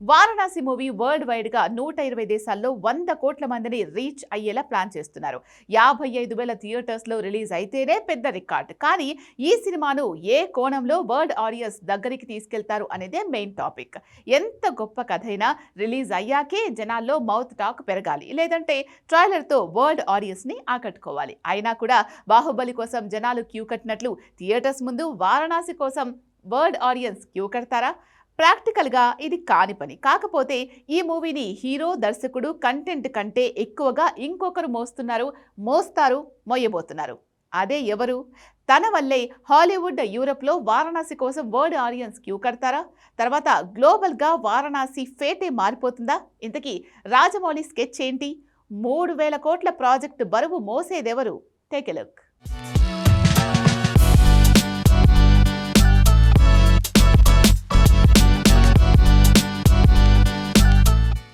Varanasi movie world wide గా 120 దేశాల్లో 100 కోట్ల మందిని రీచ్ అయ్యేలా ప్లాన్ చేస్తున్నారు. 55,000 థియేటర్స్ లో రిలీజ్ అయితేనే పెద్ద రికార్డ్. కానీ ఈ సినిమాను ఏ కోణంలో వరల్డ్ ఆడియన్స్ దగ్గరికి తీసుకెళ్తారు అనేదే మెయిన్ టాపిక్. ఎంత గొప్ప కథైనా రిలీజ్ అయ్యాకే జనాల్లో మౌత్ టాక్ పెరగాలి, లేదంటే ట్రైలర్ తో వరల్డ్ ఆడియన్స్ ని ఆకట్టుకోవాలి. అయినా కూడా బాహుబలి కోసం జనాలు క్యూ కట్టినట్లు థియేటర్స్ ముందు వారణాసి కోసం వరల్డ్ ఆడియన్స్ క్యూ కడతారా? ప్రాక్టికల్గా ఇది కాని పని. కాకపోతే ఈ మూవీని హీరో, దర్శకుడు కంటెంట్ కంటే ఎక్కువగా ఇంకొకరు మోయబోతున్నారు. అదే ఎవరు? తన వల్లే హాలీవుడ్, యూరప్లో వారణాసి కోసం వరల్డ్ ఆడియన్స్ క్యూ కడతారా? తర్వాత గ్లోబల్గా వారణాసి ఫేటే మారిపోతుందా? ఇంతకీ రాజమౌళి స్కెచ్ ఏంటి? 3,000 కోట్ల ప్రాజెక్టు బరువు మోసేదెవరు? Take a look.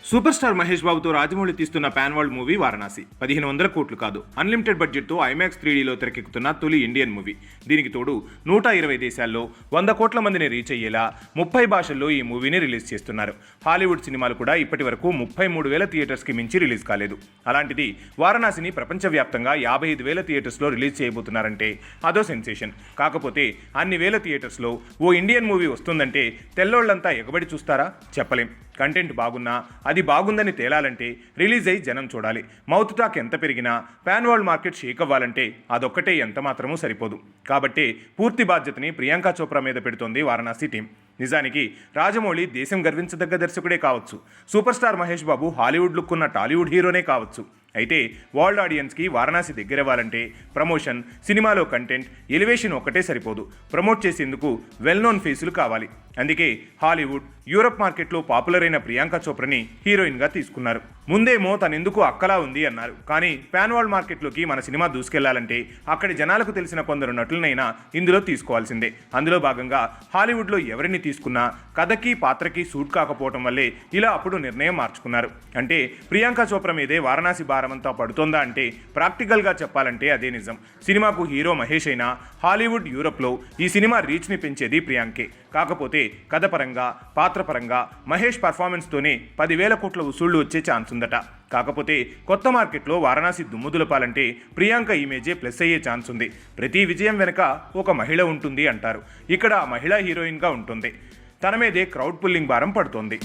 Super star Mahesh బాబుతో రాజమౌళి తీస్తున్న పాన్ వరల్డ్ మూవీ వారణాసి 1,500 కోట్లు కాదు, అన్లిమిటెడ్ బడ్జెట్తో ఐమాక్స్ 3Dలో తెరకెక్కుతున్న తొలి ఇండియన్ మూవీ. దీనికి తోడు 120 దేశాల్లో 100 కోట్ల మందిని రీచ్ అయ్యేలా 30 భాషల్లో ఈ మూవీని రిలీజ్ చేస్తున్నారు. హాలీవుడ్ సినిమాలు కూడా ఇప్పటి వరకు 33,000 థియేటర్స్కి మించి రిలీజ్ కాలేదు. అలాంటిది వారణాసిని ప్రపంచవ్యాప్తంగా 55,000 థియేటర్స్లో రిలీజ్ చేయబోతున్నారంటే అదో సెన్సేషన్. కాకపోతే అన్ని వేల థియేటర్స్లో ఓ ఇండియన్ మూవీ వస్తుందంటే తెల్లోళ్లంతా ఎగబడి చూస్తారా? చెప్పలేం. కంటెంట్ బాగున్నా అది బాగుందని తేలాలంటే రిలీజ్ అయ్యి జనం చూడాలి. మౌత్ టాక్ ఎంత పెరిగినా పాన్ వరల్డ్ మార్కెట్ షేక్ అవ్వాలంటే అదొక్కటే ఎంత మాత్రమూ సరిపోదు. కాబట్టి పూర్తి బాధ్యతని ప్రియాంక చోప్రా మీద పెడుతోంది వారణాసి టీం. నిజానికి రాజమౌళి దేశం గర్వించదగ్గ దర్శకుడే కావచ్చు, super star Mahesh Babu Hollywood look ఉన్న టాలీవుడ్ హీరోనే కావచ్చు. అయితే వరల్డ్ ఆడియన్స్కి వారణాసి దగ్గరవ్వాలంటే ప్రమోషన్, సినిమాలో కంటెంట్, ఎలివేషన్ ఒక్కటే సరిపోదు. ప్రమోట్ చేసేందుకు వెల్ నోన్ ఫేసులు కావాలి. అందుకే హాలీవుడ్, యూరప్ మార్కెట్లో పాపులర్ అయిన ప్రియాంక చోప్రాని హీరోయిన్గా తీసుకున్నారు. ముందేమో తనెందుకు అక్కలా ఉంది అన్నారు. కానీ పాన్ వరల్డ్ మార్కెట్లోకి మన సినిమా దూసుకెళ్లాలంటే అక్కడి జనాలకు తెలిసిన కొందరు నటులనైనా ఇందులో తీసుకోవాల్సిందే. అందులో భాగంగా హాలీవుడ్లో ఎవరిని తీసుకున్నా కథకి పాత్రకి సూట్ కాకపోవటం వల్లే ఇలా అప్పుడు నిర్ణయం మార్చుకున్నారు. అంటే ప్రియాంక చోప్రా మీదే వారణాసి భారమంతా పడుతోందా అంటే ప్రాక్టికల్గా చెప్పాలంటే అదే నిజం. సినిమాకు హీరో మహేష్ అయినా హాలీవుడ్, యూరప్లో ఈ సినిమా రీచ్ని పెంచేది ప్రియాంకే. కాకపోతే కథ పరంగా, పాత్ర పరంగా మహేష్ పర్ఫార్మెన్స్తోనే 10,000 కోట్ల వసూళ్లు వచ్చే ఛాన్స్ ఉందట. కాకపోతే కొత్త మార్కెట్లో వారణాసి దుమ్ముదులపాలంటే ప్రియాంక ఇమేజే ప్లస్ అయ్యే ఛాన్స్ ఉంది. ప్రతి విజయం వెనక ఒక మహిళ ఉంటుంది అంటారు. ఇక్కడ మహిళా హీరోయిన్గా ఉంటుంది. తన మీదే క్రౌడ్ పుల్లింగ్ భారం పడుతోంది.